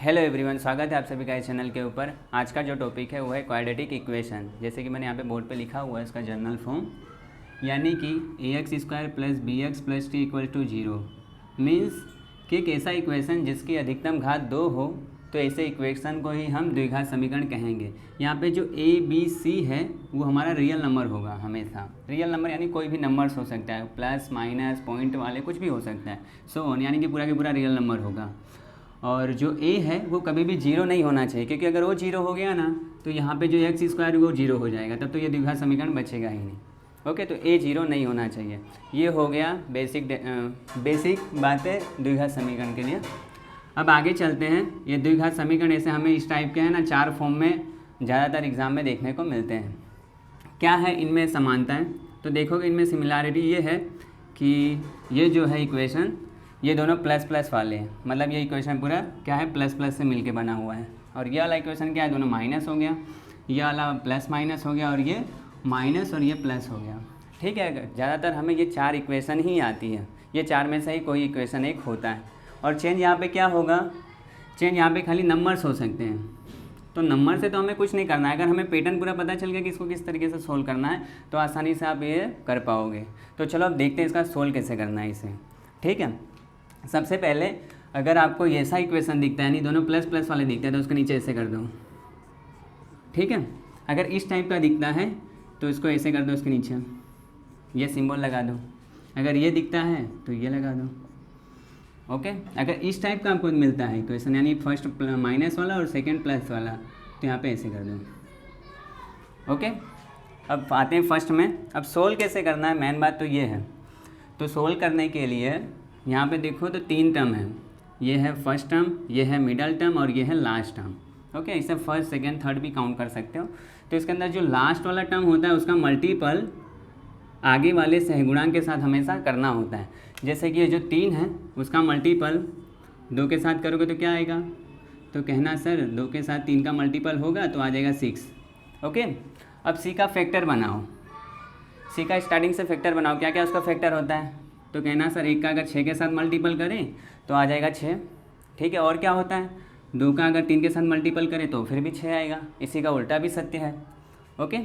Hello everyone, स्वागत है आप सभी का इस चैनल के ऊपर। आज का जो टॉपिक है वो है क्वाड्रेटिक इक्वेशन। जैसे कि मैंने यहाँ पे बोर्ड पे लिखा हुआ है इसका जनरल फॉर्म, यानी कि ax square plus B X plus T equal to 0 means कि एक ऐसा इक्वेशन जिसकी अधिकतम घात 2 हो, तो ऐसे इक्वेशन को ही हम द्विघात समीकरण कहेंगे। यहाँ पे जो a b c है वो हमारा रियल नंबर होगा, हमेशा रियल नंबर, यानी कोई भी नंबर्स हो सकता है, प्लस माइनस पॉइंट वाले कुछ भी हो सकता है, सो ऑन, यानी कि पूरा के पूरा रियल नंबर होगा। और जो a है वो कभी भी जीरो नहीं होना चाहिए, क्योंकि अगर वो जीरो हो गया ना तो यहाँ पे जो एक्स स्क्वायर वो जीरो हो जाएगा, तब तो ये द्विघात समीकरण बचेगा ही नहीं। ओके, तो a जीरो नहीं होना चाहिए। ये हो गया बेसिक बातें द्विघात समीकरण के लिए। अब आगे चलते हैं। ये द्विघात समीकरण ऐसे हमें इस टाइप के हैं ना, 4 फॉर्म में ज़्यादातर एग्जाम में देखने को मिलते हैं। क्या है इनमें समानताएँ? तो देखोगे इनमें सिमिलरिटी ये है कि ये जो है इक्वेशन, ये दोनों प्लस प्लस वाले हैं, मतलब ये इक्वेशन पूरा क्या है, प्लस प्लस से मिलके बना हुआ है। और ये वाला इक्वेशन क्या है, दोनों माइनस हो गया, ये वाला प्लस माइनस हो गया, और ये माइनस और ये प्लस हो गया। ठीक है, ज़्यादातर हमें ये 4 इक्वेशन ही आती है, ये 4 में से ही कोई इक्वेशन एक होता है। और चेंज यहाँ पे क्या होगा, चेंज यहाँ पे खाली नंबर्स हो सकते हैं। तो नंबर से तो हमें कुछ नहीं करना है, अगर हमें पैटर्न पूरा पता चल गया कि इसको किस तरीके से सोल्व करना है तो आसानी से आप ये कर पाओगे। तो चलो अब देखते हैं इसका सोल्व कैसे करना है इसे। ठीक है, सबसे पहले अगर आपको ऐसा इक्वेशन दिखता है, यानी दोनों प्लस प्लस वाले दिखते हैं, तो उसके नीचे ऐसे कर दो। ठीक है, अगर इस टाइप का दिखता है तो इसको ऐसे कर दो, उसके नीचे ये सिंबल लगा दो। अगर ये दिखता है तो ये लगा दो। ओके, अगर इस टाइप का आपको मिलता है इक्वेशन, यानी फर्स्ट माइनस वाला और सेकेंड प्लस वाला, तो यहाँ पे ऐसे कर दो। ओके, अब आते हैं फर्स्ट में। अब सोल्व कैसे करना है, मेन बात तो ये है। तो सोल्व करने के लिए यहाँ पे देखो तो 3 टर्म है, ये है फर्स्ट टर्म, ये है मिडल टर्म और ये है लास्ट टर्म। ओके, इसे फर्स्ट सेकेंड थर्ड भी काउंट कर सकते हो। तो इसके अंदर जो लास्ट वाला टर्म होता है उसका मल्टीपल आगे वाले सहगुणांक के साथ हमेशा करना होता है। जैसे कि ये जो 3 है उसका मल्टीपल 2 के साथ करोगे तो क्या आएगा, तो कहना सर 2 के साथ 3 का मल्टीपल होगा तो आ जाएगा 6। ओके, अब सी का फैक्टर बनाओ, सी का स्टार्टिंग से फैक्टर बनाओ। क्या क्या उसका फैक्टर होता है, तो कहना सर 1 का अगर 6 के साथ मल्टीपल करें तो आ जाएगा 6। ठीक है, और क्या होता है, 2 का अगर 3 के साथ मल्टीपल करें तो फिर भी 6 आएगा। इसी का उल्टा भी सत्य है। ओके,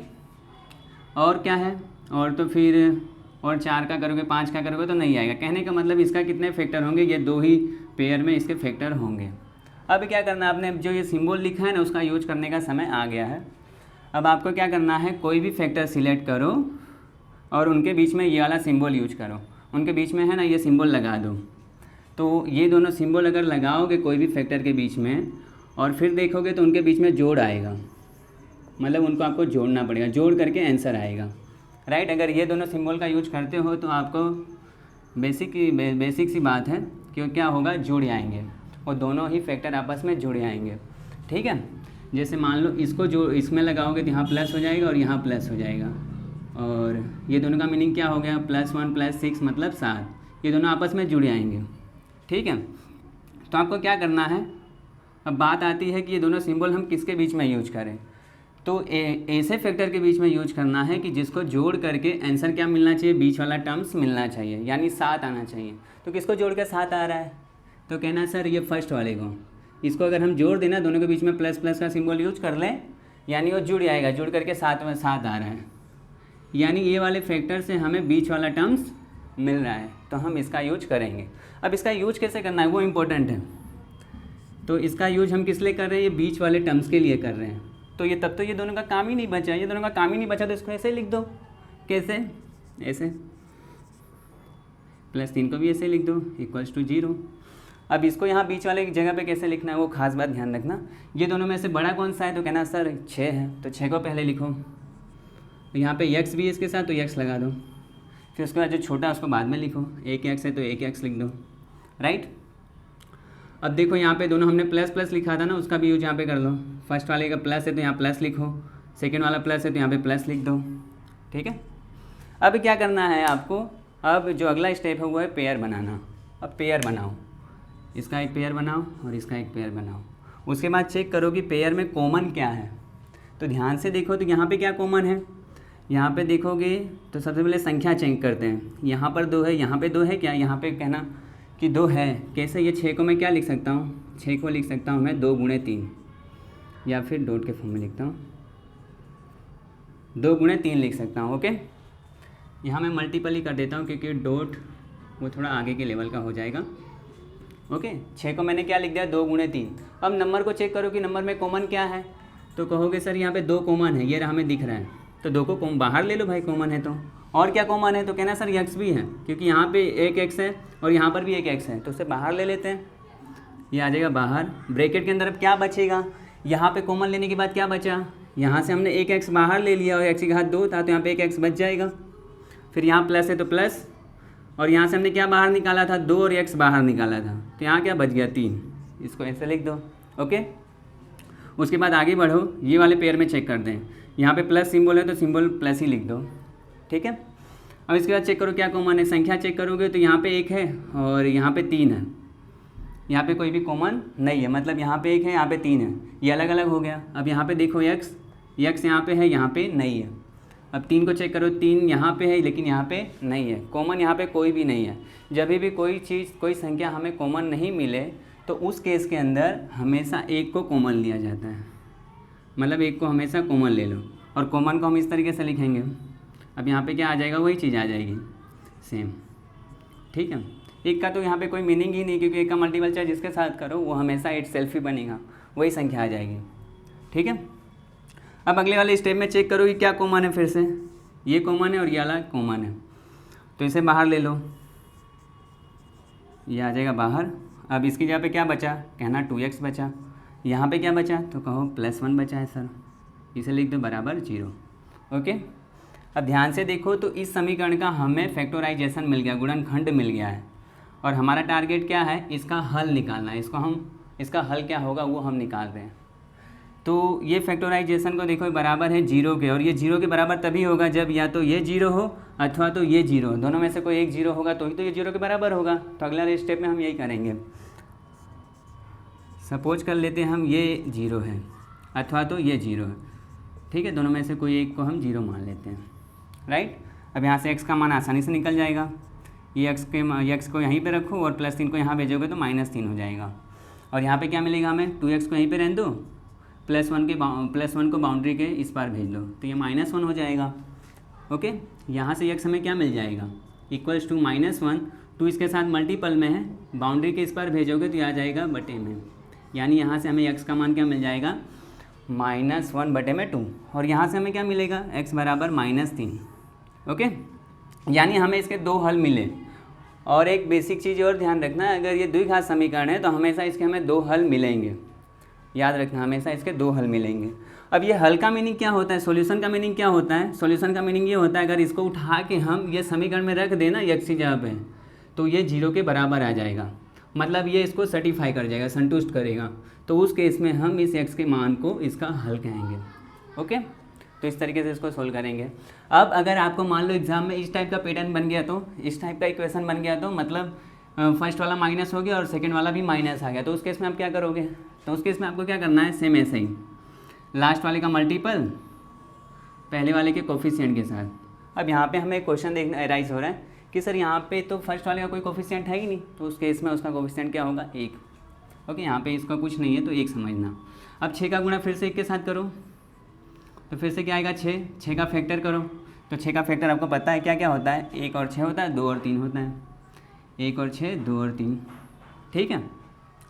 और क्या है, और तो फिर और 4 का करोगे 5 का करोगे तो नहीं आएगा। कहने का मतलब इसका कितने फैक्टर होंगे, ये 2 ही पेयर में इसके फैक्टर होंगे। अब क्या करना है, आपने जो ये सिंबल लिखा है ना उसका यूज करने का समय आ गया है। अब आपको क्या करना है, कोई भी फैक्टर सिलेक्ट करो और उनके बीच में ये वाला सिंबल यूज करो। उनके बीच में है ना ये सिंबल लगा दो। तो ये दोनों सिंबल अगर लगाओगे कोई भी फैक्टर के बीच में और फिर देखोगे तो उनके बीच में जोड़ आएगा, मतलब उनको आपको जोड़ना पड़ेगा, जोड़ करके आंसर आएगा। राइट, अगर ये दोनों सिंबल का यूज करते हो तो आपको बेसिक सी बात है कि क्या होगा, जुड़ आएंगे, और दोनों ही फैक्टर आपस में जुड़ आएंगे। ठीक है, जैसे मान लो इसको जो इसमें लगाओगे तो यहाँ प्लस हो जाएगा और यहाँ प्लस हो जाएगा, और ये दोनों का मीनिंग क्या हो गया, +1 + 6 मतलब 7, ये दोनों आपस में जुड़ आएंगे। ठीक है, तो आपको क्या करना है, अब बात आती है कि ये दोनों सिंबल हम किसके बीच में यूज करें। तो ऐसे फैक्टर के बीच में यूज करना है कि जिसको जोड़ करके आंसर क्या मिलना चाहिए, बीच वाला टर्म्स मिलना चाहिए, यानी 7 आना चाहिए। तो किसको जोड़ कर 7 आ रहा है, तो कहना सर ये फर्स्ट वाले को, इसको अगर हम जोड़ देना, दोनों के बीच में प्लस प्लस का सिंबल यूज कर लें, यानी वो जुड़ आएगा, जुड़ करके 7 में 7 आ रहा है, यानी ये वाले फैक्टर से हमें बीच वाला टर्म्स मिल रहा है, तो हम इसका यूज करेंगे। अब इसका यूज कैसे करना है वो इम्पोर्टेंट है। तो इसका यूज हम किस लिए कर रहे हैं, ये बीच वाले टर्म्स के लिए कर रहे हैं। तो ये तब तो ये दोनों का काम ही नहीं बचा, ये दोनों का काम ही नहीं बचा, तो इसको ऐसे लिख दो। कैसे, ऐसे +3 को भी ऐसे लिख दो = 0। अब इसको यहाँ बीच वाले की जगह पे कैसे लिखना है वो खास बात ध्यान रखना। ये दोनों में से बड़ा कौन सा है, तो कहना सर 6 है, तो 6 को पहले लिखो। यहाँ पे x भी है इसके साथ, तो x लगा दो। फिर उसके बाद जो छोटा है उसको बाद में लिखो, 1x है तो 1x लिख दो। राइट, अब देखो यहाँ पे दोनों हमने प्लस प्लस लिखा था ना, उसका भी यूज यहाँ पे कर लो। फर्स्ट वाले का प्लस है तो यहाँ प्लस लिखो, सेकेंड वाला प्लस है तो यहाँ पे प्लस लिख दो। ठीक है, अब क्या करना है आपको, अब जो अगला स्टेप है वो है पेयर बनाना। अब पेयर बनाओ, इसका एक पेयर बनाओ और इसका एक पेयर बनाओ। उसके बाद चेक करो कि पेयर में कॉमन क्या है। तो ध्यान से देखो तो यहाँ पे क्या कॉमन है, यहाँ पे देखोगे तो सबसे पहले संख्या चेक करते हैं। यहाँ पर 2 है, यहाँ पे 2 है क्या, यहाँ पे कहना कि 2 है। कैसे, ये 6 को मैं क्या लिख सकता हूँ, 6 को लिख सकता हूँ मैं 2 गुणे 3, या फिर डॉट के फॉर्म में लिखता हूँ 2 गुणे 3 लिख सकता हूँ। ओके, यहाँ मैं मल्टीपल ही कर देता हूँ क्योंकि डॉट वो थोड़ा आगे के लेवल का हो जाएगा। ओके, 6 को मैंने क्या लिख दिया 2 गुणे 3। अब नंबर को चेक करो कि नंबर में कॉमन क्या है, तो कहोगे सर यहाँ पे 2 कॉमन है, ये हमें दिख रहा है, तो 2 को बाहर ले लो भाई, कॉमन है तो। और क्या कॉमन है, तो कहना सर x भी है, क्योंकि यहाँ पे एक x है और यहाँ पर भी एक x है, तो उसे बाहर ले लेते हैं, ये आ जाएगा बाहर। ब्रैकेट के अंदर अब क्या बचेगा, यहाँ पे कॉमन लेने के बाद क्या बचा, यहाँ से हमने एक x बाहर ले लिया और x की घात 2 था, तो यहाँ पे एक x बच जाएगा। फिर यहाँ प्लस है तो प्लस, और यहाँ से हमने क्या बाहर निकाला था 2 और x बाहर निकाला था, तो यहाँ क्या बच गया 3, इसको ऐसे लिख दो। ओके, उसके बाद आगे बढ़ो, ये वाले पेयर में चेक कर दें, यहाँ पे प्लस सिंबल है तो सिंबल प्लस ही लिख दो। ठीक है, अब इसके बाद चेक करो क्या कॉमन है, संख्या चेक करोगे तो यहाँ पे 1 है और यहाँ पे 3 है, यहाँ पे कोई भी कॉमन नहीं है, मतलब यहाँ पे 1 है यहाँ पे 3 है, ये अलग अलग हो गया। अब यहाँ पे देखो x यहाँ पे है, यहाँ पे नहीं है। अब 3 को चेक करो, 3 यहाँ पे है लेकिन यहाँ पे नहीं है, कॉमन यहाँ पे कोई भी नहीं है। जब भी कोई चीज़ कोई संख्या हमें कॉमन नहीं मिले तो उस केस के अंदर हमेशा 1 को कॉमन लिया जाता है, मतलब 1 को हमेशा कॉमन ले लो, और कॉमन को हम इस तरीके से लिखेंगे। अब यहाँ पे क्या आ जाएगा, वही चीज़ आ जाएगी सेम। ठीक है, 1 का तो यहाँ पे कोई मीनिंग ही नहीं, क्योंकि 1 का मल्टीपल चाहे जिसके साथ करो वो हमेशा इट सेल्फ ही बनेगा, वही संख्या आ जाएगी। ठीक है, अब अगले वाले स्टेप में चेक करो कि क्या कॉमन है, फिर से ये कॉमन है और ये वाला कॉमन है, तो इसे बाहर ले लो, ये आ जाएगा बाहर। अब इसकी जगह पे क्या बचा, कहना 2x बचा, यहाँ पे क्या बचा, तो कहो +1 बचा है सर, इसे लिख दो बराबर 0। ओके, अब ध्यान से देखो तो इस समीकरण का हमें फैक्टराइजेशन मिल गया, गुणनखंड मिल गया है, और हमारा टारगेट क्या है, इसका हल निकालना है। इसका हल क्या होगा वो हम निकाल रहे हैं। तो ये फैक्टराइजेशन को देखो बराबर है 0 के, और ये 0 के बराबर तभी होगा जब या तो ये 0 हो अथवा तो ये 0 हो, दोनों में से कोई एक 0 होगा तो ही तो ये 0 के बराबर होगा। तो अगला स्टेप में हम यही करेंगे। सपोज कर लेते हैं हम ये 0 है अथवा तो ये 0 है, ठीक है, दोनों में से कोई एक को हम 0 मान लेते हैं, राइट। अब यहाँ से x का मान आसानी से निकल जाएगा, ये x को यहीं पे रखो और +3 को यहाँ भेजोगे तो -3 हो जाएगा, और यहाँ पे क्या मिलेगा हमें, 2x को यहीं पे रहने दो, +1 को बाउंड्री के इस पार भेज लो तो ये -1 हो जाएगा। ओके, यहाँ से x हमें क्या मिल जाएगा, इक्वल्स टू -1, 2 इसके साथ मल्टीपल में है, बाउंड्री के इस पार भेजोगे तो ये आ जाएगा बटे में, यानी यहाँ से हमें x का मान क्या मिल जाएगा, -1/2, और यहाँ से हमें क्या मिलेगा, x बराबर -3। ओके, यानी हमें इसके 2 हल मिले। और एक बेसिक चीज़ और ध्यान रखना है, अगर ये द्विघात समीकरण है तो हमेशा इसके हमें 2 हल मिलेंगे, याद रखना, हमेशा इसके 2 हल मिलेंगे। अब ये हल का मीनिंग क्या होता है, सॉल्यूशन का मीनिंग क्या होता है, सॉल्यूशन का मीनिंग ये होता है अगर इसको उठा के हम ये समीकरण में रख देना x की जगह पे, तो ये 0 के बराबर आ जाएगा, मतलब ये इसको सर्टिफाई कर जाएगा, संतुष्ट करेगा, तो उस केस में हम इस x के मान को इसका हल कहेंगे। ओके, तो इस तरीके से इसको सोल्व करेंगे। अब अगर आपको मान लो एग्जाम में इस टाइप का पैटर्न बन गया, तो इस टाइप का इक्वेशन बन गया, तो मतलब फर्स्ट वाला माइनस हो गया और सेकंड वाला भी माइनस आ गया, तो उस केस में आप क्या करोगे, तो उस केस में आपको क्या करना है, सेम ऐसे ही लास्ट वाले का मल्टीपल पहले वाले के कोफिशिएंट के साथ। अब यहाँ पे हमें एक क्वेश्चन देखना राइज हो रहा है कि सर यहाँ पे तो फर्स्ट वाले का कोई कोफिशिएंट है ही नहीं, तो उस केस में उसका कोफिशिएंट क्या होगा, 1। ओके, यहाँ पे इसका कुछ नहीं है तो 1 समझना। अब 6 का गुणा फिर से 1 के साथ करो, तो फिर से क्या आएगा, 6 का फैक्टर करो, तो 6 का फैक्टर आपको पता है क्या क्या होता है, 1 और 6 होता है, 2 और 3 होता है, 1 और 6, 2 और 3, ठीक है।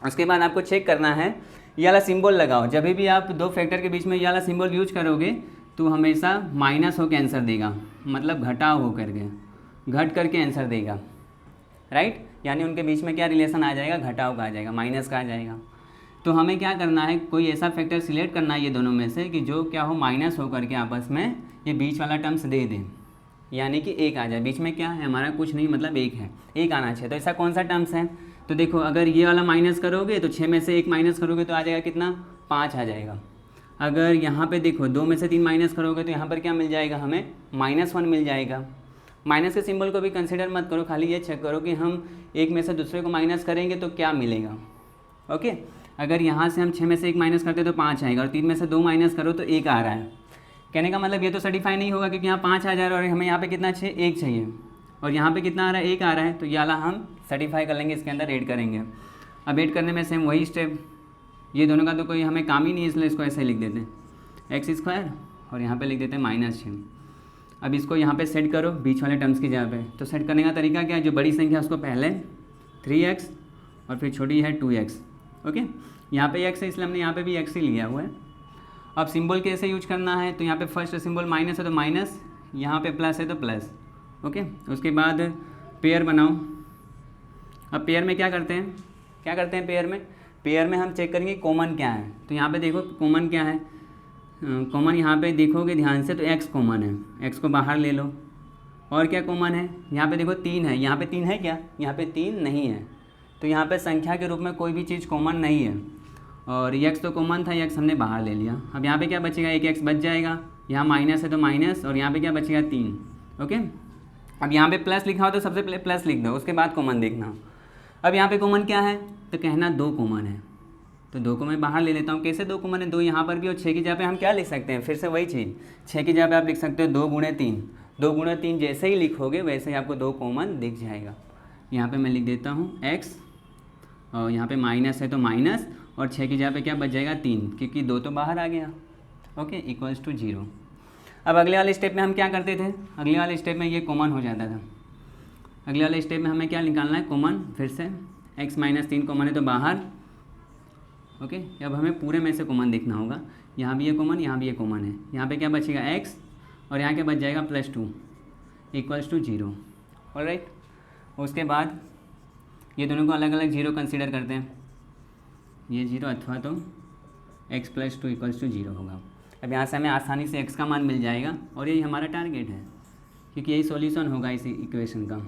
उसके बाद आपको चेक करना है, ये वाला सिंबल लगाओ, जब भी आप 2 फैक्टर के बीच में ये वाला सिंबल यूज करोगे तो हमेशा माइनस होकर आंसर देगा, मतलब घटाव हो करके, घट करके आंसर देगा, राइट, यानी उनके बीच में क्या रिलेशन आ जाएगा, घटाव का आ जाएगा, माइनस का आ जाएगा। तो हमें क्या करना है, कोई ऐसा फैक्टर सिलेक्ट करना है ये दोनों में से कि जो क्या हो, माइनस हो करके आपस में ये बीच वाला टर्म्स दे दें, यानी कि 1 आ जाए। बीच में क्या है हमारा, कुछ नहीं, मतलब 1 है, 1 आना चाहिए। तो ऐसा कौन सा टर्म्स है, तो देखो अगर ये वाला माइनस करोगे तो 6 में से 1 माइनस करोगे तो आ जाएगा कितना, 5 आ जाएगा। अगर यहाँ पे देखो 2 में से 3 माइनस करोगे तो यहाँ पर क्या मिल जाएगा, हमें -1 मिल जाएगा। माइनस के सिंबल को भी कंसिडर मत करो, खाली ये चेक करो कि हम एक में से दूसरे को माइनस करेंगे तो क्या मिलेगा। ओके, अगर यहाँ से हम 6 में से 1 माइनस करते तो 5 आएगा, और 3 में से 2 माइनस करो तो 1 आ रहा है। कहने का मतलब ये तो सर्टिफाई नहीं होगा, क्योंकि यहाँ 5 आ जा रहा है और हमें यहाँ पे कितना 1 चाहिए, और यहाँ पे कितना आ रहा है, 1 आ रहा है, तो ये वाला हम सर्टिफाई कर लेंगे, इसके अंदर ऐड करेंगे। अब ऐड करने में सेम वही स्टेप, ये दोनों का तो कोई हमें काम ही नहीं है, इसलिए इसको ऐसे लिख देते हैं एक्स स्क्वायर और यहाँ पे लिख देते हैं -6। अब इसको यहाँ पे सेट करो बीच वाले टर्म्स की जगह पे। तो सेट करने का तरीका क्या है, जो बड़ी संख्या है उसको पहले 3x और फिर छोटी है 2x। ओके, यहाँ पे x है इसलिए हमने यहाँ पे भी x ही लिया हुआ है। अब सिंबल कैसे यूज करना है, तो यहाँ पे फर्स्ट सिंबल माइनस है तो माइनस, यहाँ पे प्लस है तो प्लस। ओके, उसके बाद पेयर बनाओ। अब पेयर में क्या करते हैं पेयर में हम चेक करेंगे कॉमन क्या है। तो यहाँ पे देखो कॉमन क्या है, कॉमन यहाँ पे देखोगे ध्यान से तो x कॉमन है, x को बाहर ले लो। और क्या कॉमन है, यहाँ पे देखो 3 है, यहाँ पे 3 है क्या, यहाँ पे 3 नहीं है। तो यहाँ पे संख्या के रूप में कोई भी चीज़ कॉमन नहीं है। और x तो कॉमन था, x हमने बाहर ले लिया। अब यहाँ पे क्या बचेगा, एक x बच जाएगा, यहाँ माइनस है तो माइनस, और यहाँ पे क्या बचेगा 3। ओके, अब यहाँ पे प्लस लिखा हो तो सबसे पहले प्लस लिख दो, उसके बाद कॉमन देखना। अब यहाँ पे कॉमन क्या है, तो कहना 2 कॉमन है, तो 2 को मैं बाहर ले लेता हूँ। कैसे 2 कॉमन है, 2 यहाँ पर भी, और 6 की जगह पे हम क्या लिख सकते हैं, फिर से वही चीज़, 6 की जगह पे आप लिख सकते हो 2 गुणे 3। 2 गुणे 3 जैसे ही लिखोगे वैसे ही आपको 2 कॉमन दिख जाएगा। यहाँ पे मैं लिख देता हूँ x, और यहाँ पे माइनस है तो माइनस, और 6 की जगह पे क्या बच जाएगा 3, क्योंकि 2 तो बाहर आ गया। Okay, equals to 0। अब अगले वाले स्टेप में हम क्या करते थे, अगले वाले स्टेप में ये कॉमन हो जाता था। अगले वाले स्टेप में हमें क्या निकालना है, कॉमन। फिर से x - 3 कॉमन है तो बाहर। ओके, अब हमें पूरे में से कॉमन देखना होगा, यहाँ भी ये कॉमन, यहाँ भी ये कॉमन है। यहाँ पे क्या बचेगा x, और यहाँ क्या बच जाएगा +2 इक्वल्स टू 0। ऑलराइट, उसके बाद ये दोनों को अलग अलग 0 कंसीडर करते हैं, ये 0 अथवा तो x + 2 इक्वल्स टू 0 होगा। अब यहाँ से हमें आसानी से x का मान मिल जाएगा, और यही हमारा टारगेट है, क्योंकि यही सॉल्यूशन होगा इस इक्वेशन का।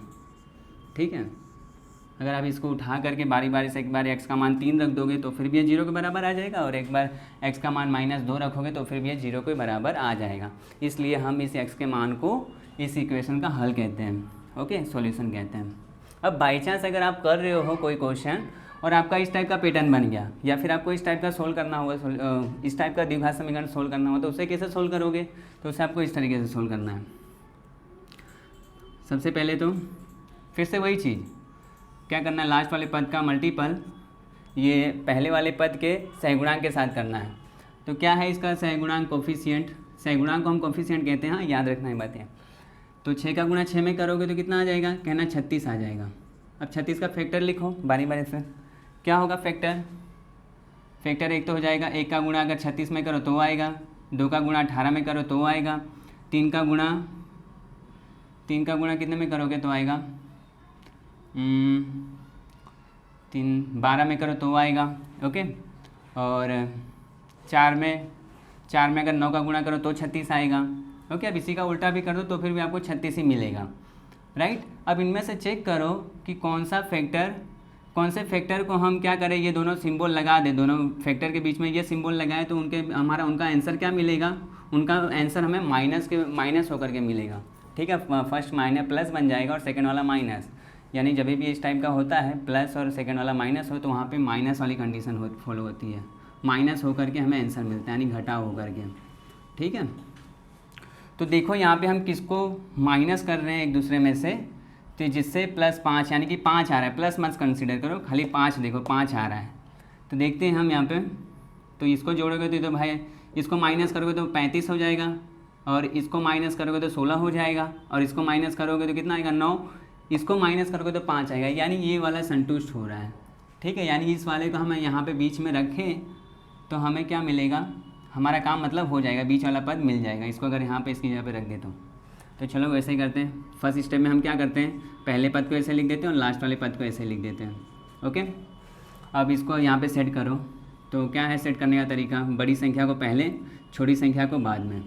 ठीक है, अगर आप इसको उठा करके बारी बारी से एक बार x का मान 3 रख दोगे तो फिर भी ये 0 के बराबर आ जाएगा, और एक बार x का मान -2 रखोगे तो फिर भी ये 0 के बराबर आ जाएगा। इसलिए हम इस x के मान को इस इक्वेशन का हल कहते हैं। ओके, सॉल्यूशन कहते हैं। अब बाई चांस अगर आप कर रहे हो कोई क्वेश्चन और आपका इस टाइप का पैटर्न बन गया, या फिर आपको इस टाइप का सोल्व करना होगा, इस टाइप का द्विघात समीकरण सोल्व करना होगा, तो उसे कैसे सोल्व करोगे, तो उसे आपको इस तरीके से सोल्व करना है। सबसे पहले तो फिर से वही चीज़, क्या करना है, लास्ट वाले पद का मल्टीपल ये पहले वाले पद के सहगुणांक के साथ करना है। तो क्या है इसका सहगुणांक, कोफिशिएंट। सहगुणांक को हम कोफिशिएंट कहते हैं, हाँ याद रखना है बातें। तो 6 का गुणा 6 में करोगे तो कितना आ जाएगा, कहना 36 आ जाएगा। अब 36 का फैक्टर लिखो बारी बारी से। क्या होगा फैक्टर, फैक्टर 1 तो हो जाएगा, 1 का गुणा अगर 36 में करो तो आएगा, 2 का गुणा 18 में करो तो आएगा, 3 का गुणा कितने में करोगे तो आएगा, 12 में करो तो आएगा। ओके, और 4 में अगर 9 का गुणा करो तो 36 आएगा। ओके, अब इसी का उल्टा भी कर दो तो फिर भी आपको 36 ही मिलेगा। राइट, अब इनमें से चेक करो कि कौन से फैक्टर को हम क्या करें, ये दोनों सिंबल लगा दें, दोनों फैक्टर के बीच में ये सिंबल लगाए तो उनका आंसर क्या मिलेगा, उनका आंसर हमें माइनस होकर के मिलेगा। ठीक है, फर्स्ट माइनस प्लस बन जाएगा और सेकंड वाला माइनस, यानी जब भी इस टाइप का होता है प्लस और सेकंड वाला माइनस हो तो वहाँ पे माइनस वाली कंडीशन फॉलो होती है, माइनस होकर के हमें आंसर मिलता है, यानी घटा होकर के। ठीक है, तो देखो यहाँ पे हम किसको माइनस कर रहे हैं एक दूसरे में से, तो जिससे +5 यानी कि 5 आ रहा है, प्लस मत कंसीडर करो, खाली 5 देखो 5 आ रहा है। तो देखते हैं हम यहाँ पे, तो इसको जोड़ोगे तो भाई इसको माइनस करोगे तो 35 हो जाएगा, और इसको माइनस करोगे तो 16 हो जाएगा, और इसको माइनस करोगे तो कितना आएगा 9, इसको माइनस करोगे तो 5 आएगा, यानी ये वाला संतुष्ट हो रहा है। ठीक है, यानी इस वाले को हम यहाँ पे बीच में रखें तो हमें क्या मिलेगा, हमारा काम मतलब हो जाएगा, बीच वाला पद मिल जाएगा। इसको अगर यहाँ पे इसकी जगह पे रख देता हूँ तो चलो वैसे ही करते हैं। फर्स्ट स्टेप में हम क्या करते हैं, पहले पद को ऐसे लिख देते हैं और लास्ट वाले पद को ऐसे लिख देते हैं। ओके, अब इसको यहाँ पे सेट करो। तो क्या है सेट करने का तरीका, बड़ी संख्या को पहले, छोटी संख्या को बाद में।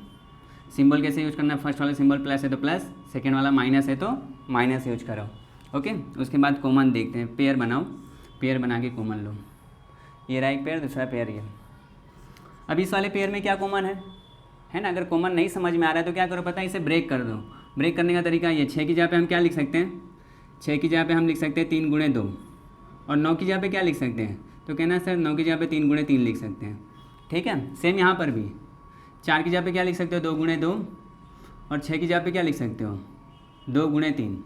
सिंबल कैसे यूज करना है, फर्स्ट वाला सिंबल प्लस है तो प्लस, सेकेंड वाला माइनस है तो माइनस यूज करो। ओके, उसके बाद कॉमन देखते हैं, पेयर बनाओ, पेयर बना के कॉमन लो। ये रहा एक पेयर, दूसरा पेयर ये। अब इस वाले पेयर में क्या कॉमन है ना, अगर कॉमन नहीं समझ में आ रहा है तो क्या करो पता है, इसे ब्रेक कर दो। ब्रेक करने का तरीका ये, 6 की जगह पे हम क्या लिख सकते हैं, 6 की जगह पे हम लिख सकते हैं 3 गुणे 2, और 9 की जगह पे क्या लिख सकते हैं, तो कहना सर 9 की जगह पे 3 गुणे 3 लिख सकते हैं। ठीक है, सेम यहाँ पर भी 4 की जगह पे क्या लिख सकते हो, 2 गुणे 2, और 6 की जगह पे क्या लिख सकते हो, 2 गुणे 3।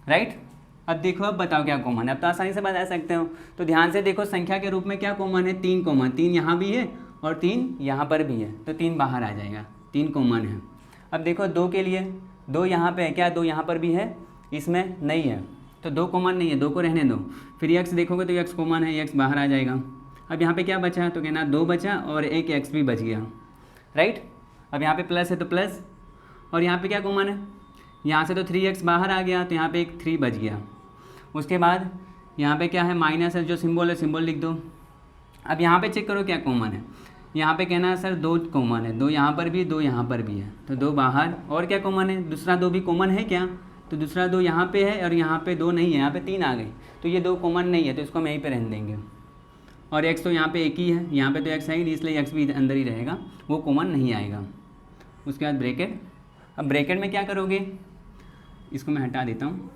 राइट, अब देखो, अब बताओ क्या कॉमन है। अब तो आसानी से बता सकते हो। तो ध्यान से देखो, संख्या के रूप में क्या कॉमन है, 3 कॉमन, 3 यहाँ भी है और 3 यहाँ पर भी है, तो 3 बाहर आ जाएगा, 3 कॉमन है। अब देखो 2 के लिए, 2 यहाँ पे है क्या, 2 यहाँ पर भी है, इसमें नहीं है, तो 2 कॉमन नहीं है, 2 को रहने दो। फिर x देखोगे तो x कॉमन है, x बाहर आ जाएगा। अब यहाँ पे क्या बचा, तो कहना 2 बचा और एक x भी बच गया, राइट। अब यहाँ पे प्लस है तो प्लस, और यहाँ पे क्या कॉमन है, यहाँ से तो 3x बाहर आ गया, तो यहाँ पे एक 3 बच गया। उसके बाद यहाँ पे क्या है, माइनस है, जो सिंबल है सिंबल लिख दो। अब यहाँ पे चेक करो क्या कॉमन है, यहाँ पे कहना है सर 2 कॉमन है, 2 यहाँ पर भी 2 यहाँ पर भी है, तो 2 बाहर। और क्या कॉमन है, दूसरा 2 भी कॉमन है क्या, तो दूसरा 2 यहाँ पे है और यहाँ पे 2 नहीं है, यहाँ पे 3 आ गए, तो ये 2 कॉमन नहीं है, तो इसको हम यहीं पे रहने देंगे। और x तो यहाँ पे एक ही है, यहाँ पे तो x है ही, इसलिए x भी अंदर ही रहेगा, वो कॉमन नहीं आएगा। उसके बाद ब्रैकेट। अब ब्रैकेट में क्या करोगे, इसको मैं हटा देता हूँ।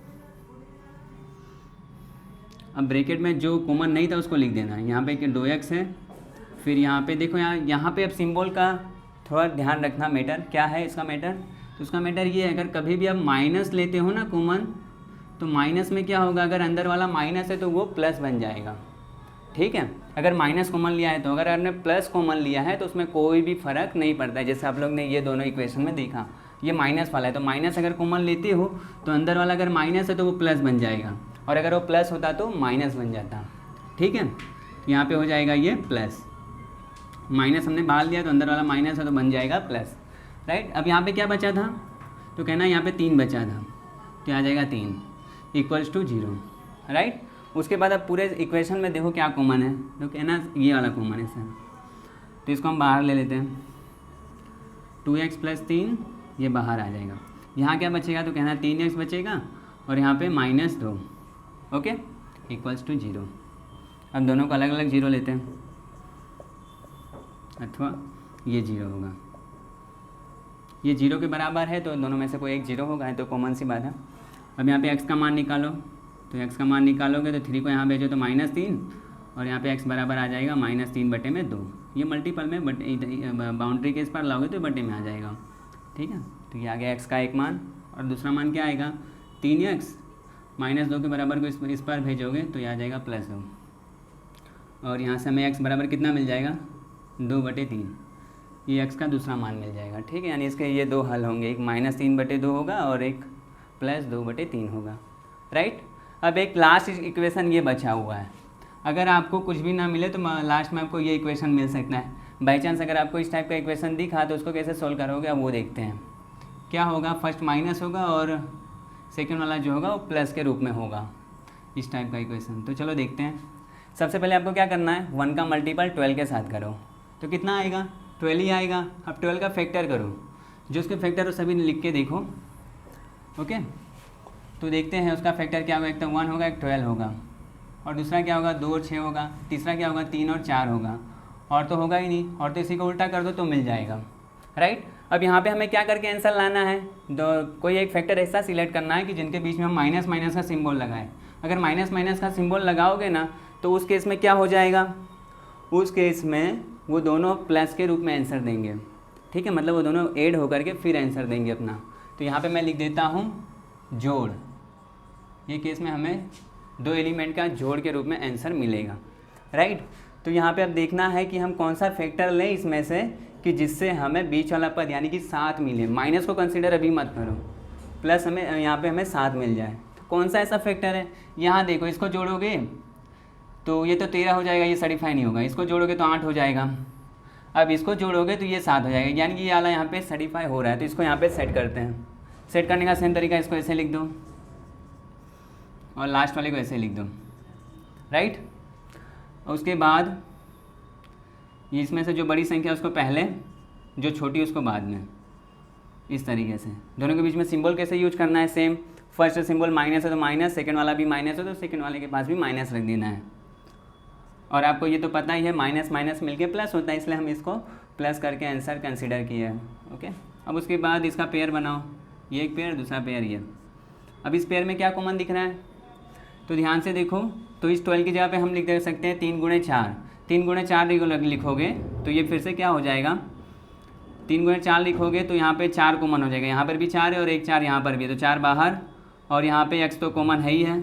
अब ब्रैकेट में जो कॉमन नहीं था उसको लिख देना है। यहाँ पे 2x है, फिर यहाँ पे देखो, यहाँ पे अब सिंबल का थोड़ा ध्यान रखना। मैटर क्या है इसका मैटर, तो उसका मैटर ये है, अगर कभी भी आप माइनस लेते हो ना कॉमन, तो माइनस में क्या होगा, अगर अंदर वाला माइनस है तो वो प्लस बन जाएगा, ठीक है। अगर माइनस कॉमन लिया है तो, अगर आपने प्लस कॉमन लिया है तो उसमें कोई भी फ़र्क नहीं पड़ता है। जैसे आप लोग ने ये दोनों इक्वेशन में देखा, ये माइनस वाला है, तो माइनस अगर कॉमन लेते हो तो अंदर वाला अगर माइनस है तो वो प्लस बन जाएगा, और अगर वो प्लस होता तो माइनस बन जाता, ठीक है। तो यहाँ पे हो जाएगा ये प्लस, माइनस हमने बाहर लिया तो अंदर वाला माइनस है तो बन जाएगा प्लस, राइट। अब यहाँ पे क्या बचा था, तो कहना यहाँ पे 3 बचा था, तो आ जाएगा 3 इक्वल्स टू 0, राइट। उसके बाद अब पूरे इक्वेशन में देखो क्या कॉमन है, तो कहना ये वाला कॉमन है सर, तो इसको हम बाहर ले लेते हैं। 2x प्लस 3 ये बाहर आ जाएगा। यहाँ क्या बचेगा, तो कहना 3x बचेगा और यहाँ पे -2, ओके, इक्वल्स टू 0। अब दोनों को अलग अलग 0 लेते हैं, अथवा ये 0 होगा, ये 0 के बराबर है, तो दोनों में से कोई एक 0 होगा, तो कॉमन सी बात है। अब यहाँ पे x का मान निकालो, तो x का मान निकालोगे तो 3 को यहाँ भेजो तो -3, और यहाँ पे x बराबर आ जाएगा -3/2। ये मल्टीपल में बट बाउंड्री के इस पर लाओगे तो बटे में आ जाएगा, ठीक है। तो ये आ गया x का एक मान, और दूसरा मान क्या आएगा, 3x -2 के बराबर को इस पर भेजोगे तो ये आ जाएगा +2, और यहाँ से हमें x बराबर कितना मिल जाएगा, 2/3। ये x का दूसरा मान मिल जाएगा, ठीक है। यानी इसके ये 2 हल होंगे, एक -3/2 होगा और एक +2/3 होगा, राइट। अब एक लास्ट इक्वेशन ये बचा हुआ है। अगर आपको कुछ भी ना मिले तो लास्ट में आपको ये इक्वेशन मिल सकता है। बाई चांस अगर आपको इस टाइप का इक्वेशन दिखा तो उसको कैसे सोल्व करोगे, अब वो देखते हैं। क्या होगा, फर्स्ट माइनस होगा और सेकेंड वाला जो होगा वो प्लस के रूप में होगा, इस टाइप का इक्वेशन। तो चलो देखते हैं। सबसे पहले आपको क्या करना है, 1 का मल्टीपल 12 के साथ करो, तो कितना आएगा, 12 ही आएगा। अब 12 का फैक्टर करो, जो उसके फैक्टर हो सभी लिख के देखो, ओके। तो देखते हैं उसका फैक्टर क्या होगा, एक तो 1 होगा, एक 12 होगा, और दूसरा क्या होगा, 2 और 6 होगा, तीसरा क्या होगा, 3 और 4 होगा, और तो होगा ही नहीं, और तो इसी को उल्टा कर दो तो मिल जाएगा, राइट। अब यहाँ पे हमें क्या करके आंसर लाना है, कोई एक फैक्टर ऐसा सिलेक्ट करना है कि जिनके बीच में हम माइनस माइनस का सिंबल लगाएं। अगर माइनस माइनस का सिंबल लगाओगे ना तो उस केस में क्या हो जाएगा, उस केस में वो दोनों प्लस के रूप में आंसर देंगे, ठीक है। मतलब वो दोनों ऐड होकर के फिर आंसर देंगे अपना। तो यहाँ पे मैं लिख देता हूँ जोड़, ये केस में हमें 2 एलिमेंट का जोड़ के रूप में आंसर मिलेगा, राइट। तो यहाँ पे अब देखना है कि हम कौन सा फैक्टर लें इसमें से कि जिससे हमें बीच वाला पद यानी कि 7 मिले। माइनस को कंसीडर अभी मत करो, प्लस हमें यहाँ पे हमें 7 मिल जाए। तो कौन सा ऐसा फैक्टर है, यहाँ देखो, इसको जोड़ोगे तो ये तो 13 हो जाएगा, ये सर्टिफाई नहीं होगा। इसको जोड़ोगे तो 8 हो जाएगा। अब इसको जोड़ोगे तो ये 7 हो जाएगा, यानी कि ये वाला यहाँ पे सर्टिफाई हो रहा है। तो इसको यहाँ पे सेट करते हैं। सेट करने का सेम तरीका, इसको ऐसे लिख दो और लास्ट वाले को ऐसे लिख दो, राइट। उसके बाद इसमें से जो बड़ी संख्या उसको पहले, जो छोटी उसको बाद में, इस तरीके से। दोनों के बीच में सिंबल कैसे यूज करना है, सेम। फर्स्ट सिंबल माइनस है तो माइनस, सेकंड वाला भी माइनस है तो सेकंड वाले के पास भी माइनस रख देना है। और आपको ये तो पता ही है माइनस माइनस मिलके प्लस होता है, इसलिए हम इसको प्लस करके आंसर कंसिडर किया है, ओके। अब उसके बाद इसका पेयर बनाओ, ये एक पेयर, दूसरा पेयर ये। अब इस पेयर में क्या कॉमन दिख रहा है, तो ध्यान से देखो। तो इस 12 की जगह पे हम लिख दे सकते हैं 3 × 4। 3 × 4 लिखोगे तो ये फिर से क्या हो जाएगा, 3 × 4 लिखोगे तो यहाँ पे 4 कॉमन हो जाएगा। यहाँ पर भी 4 है और एक 4 यहाँ पर भी है, तो 4 बाहर, और यहाँ पे x तो कॉमन है ही है,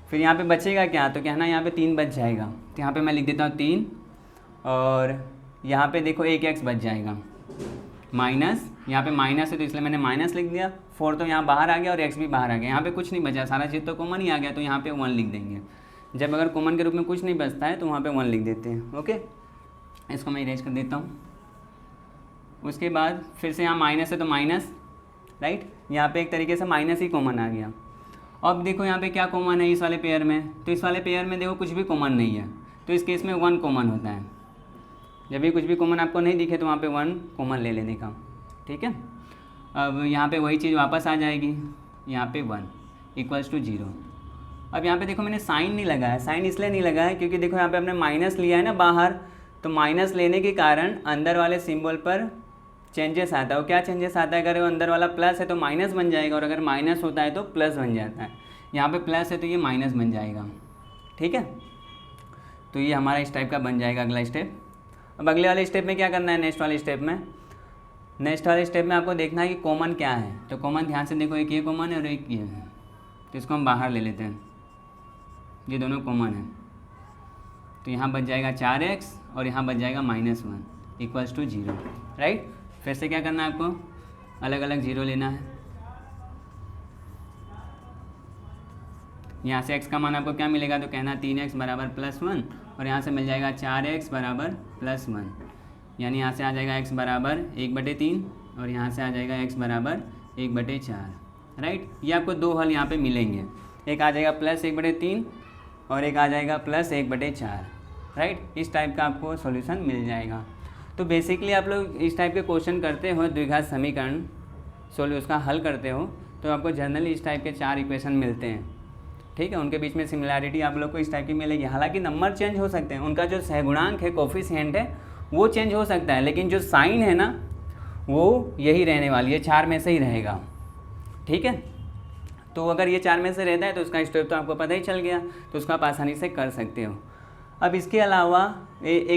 फिर यहाँ पे बचेगा क्या, तो क्या है ना यहाँ पे 3 बच जाएगा, तो यहाँ पे मैं लिख देता हूँ 3 और यहाँ पे देखो एक एक्स बच जाएगा माइनस, यहाँ पे माइनस है तो इसलिए मैंने माइनस लिख दिया, 4 तो यहाँ बाहर आ गया और एक्स भी बाहर आ गया, यहाँ पे कुछ नहीं बचा, सारा चीज़ तो कॉमन ही आ गया, तो यहाँ पे 1 लिख देंगे। जब अगर कॉमन के रूप में कुछ नहीं बचता है तो वहाँ पे 1 लिख देते हैं। ओके, इसको मैं इरेज कर देता हूँ। उसके बाद फिर से यहाँ माइनस है तो माइनस, राइट, यहाँ पे एक तरीके से माइनस ही कॉमन आ गया। अब देखो यहाँ पे क्या कॉमन है इस वाले पेयर में, तो इस वाले पेयर में देखो कुछ भी कॉमन नहीं है, तो इस केस में 1 कॉमन होता है। जब भी कुछ भी कॉमन आपको नहीं दिखे तो वहाँ पे 1 कॉमन ले लेने का, ठीक है। अब यहाँ पे वही चीज़ वापस आ जाएगी, यहाँ पे 1 इक्वल्स टू 0। अब यहाँ पे देखो मैंने साइन नहीं लगाया, साइन इसलिए नहीं लगाया क्योंकि देखो यहाँ पे हमने माइनस लिया है ना बाहर, तो माइनस लेने के कारण अंदर वाले सिंबल पर चेंजेस आता है। और क्या चेंजेस आता है, अगर वो अंदर वाला प्लस है तो माइनस बन जाएगा, और अगर माइनस होता है तो प्लस बन जाता है। यहाँ पे प्लस है तो ये माइनस बन जाएगा, ठीक है। तो ये हमारा इस टाइप का बन जाएगा अगला स्टेप। अब अगले वाले स्टेप में क्या करना है, नेक्स्ट वाले स्टेप में आपको देखना है कि कॉमन क्या है। तो कॉमन ध्यान से देखो, एक ये कॉमन है और एक ये है, तो इसको हम बाहर ले लेते हैं, ये दोनों कॉमन है। तो यहाँ बच जाएगा 4x और यहाँ बच जाएगा -1 इक्वल्स टू 0, राइट। फिर से क्या करना है आपको, अलग अलग 0 लेना है। यहाँ से x का मान आपको क्या मिलेगा, तो कहना 3x बराबर +1 और यहाँ से मिल जाएगा 4x बराबर +1, यानी यहाँ से आ जाएगा x बराबर 1/3 और यहाँ से आ जाएगा x बराबर 1/4, राइट। ये आपको 2 हल यहाँ पे मिलेंगे, एक आ जाएगा +1/3 और एक आ जाएगा +1/4, राइट। इस टाइप का आपको सॉल्यूशन मिल जाएगा। तो बेसिकली आप लोग इस टाइप के क्वेश्चन करते हो, द्विघात समीकरण उसका हल करते हो, तो आपको जनरली इस टाइप के 4 इक्वेशन मिलते हैं, ठीक है। उनके बीच में सिमिलैरिटी आप लोग को इस टाइप की मिलेगी। हालांकि नंबर चेंज हो सकते हैं, उनका जो सहगुणांक है, कोफिशिएंट है, वो चेंज हो सकता है, लेकिन जो साइन है ना वो यही रहने वाली है, 4 में से ही रहेगा, ठीक है। तो अगर ये 4 में से रहता है तो उसका स्टेप तो आपको पता ही चल गया, तो उसको आप आसानी से कर सकते हो। अब इसके अलावा एक